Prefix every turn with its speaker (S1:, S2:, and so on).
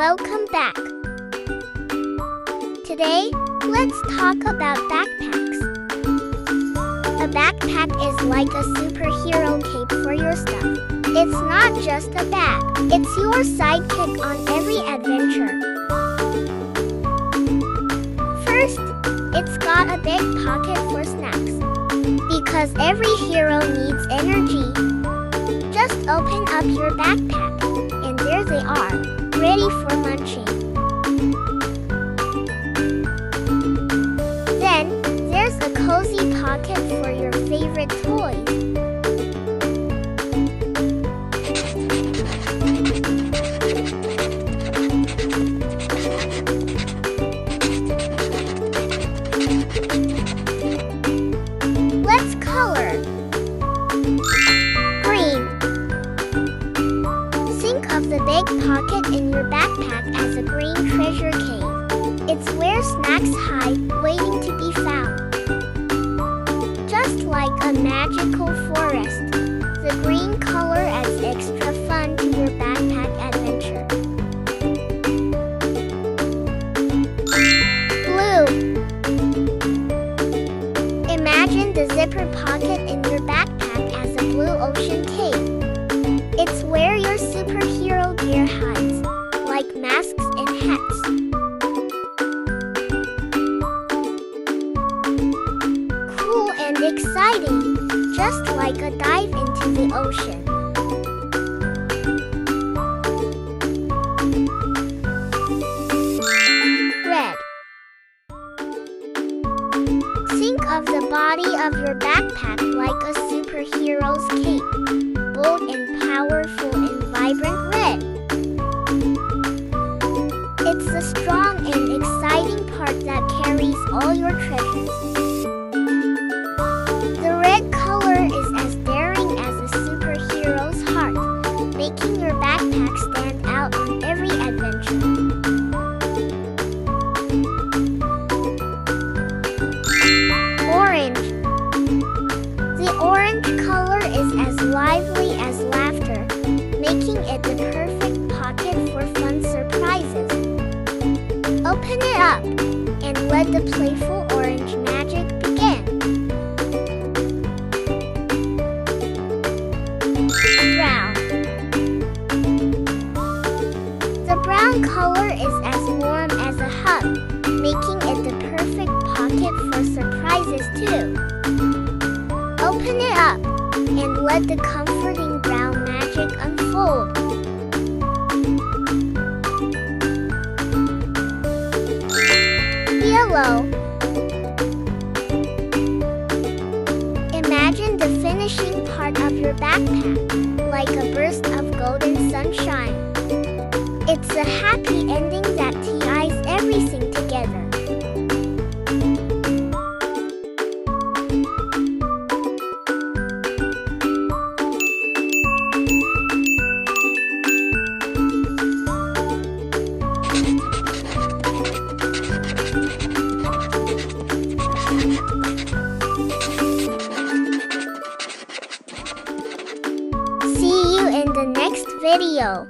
S1: welcome back. Today, let's talk about backpacks. A backpack is like a superhero cape for your stuff. It's not just a bag, it's your sidekick on every adventure. First, it's got a big pocket for snacks. Because every hero needs energy. Just open up your backpack, and there they are, ready for munching. Then, there's a cozy pocket for your favorite toys. Let's color. Green. Think of the big pocket in your backpack as a green treasure cave. It's where snacks hide, waiting to be found. Just like a magical forest, the green color adds extra fun to your backpack adventure. Blue. Imagine the zipper pocket in your backpack as a blue ocean cape. It's where your superhero gear hides, like masks and hats. Cool and exciting, just like a dive into the ocean. Red. Think of the body of your backpack like a superhero's cape, bold and powerful and vibrant red. It's the strong and exciting part that carries all your treasures. The red color is as daring as a superhero's heart, making your backpack stand out on every adventure. Orange. The orange color is as lively as laughter, making it the perfect pocket for fun surprises. Open it up, and let the playful orange magic begin. Brown. The brown color is as warm as a hug, making it the perfect pocket for surprises too. Open it up, and let the comforting brown magic unfold. Yellow. Imagine the finishing part of your backpack, like a burst of golden sunshine. It's a happy ending that ties everything together. See you in the next video.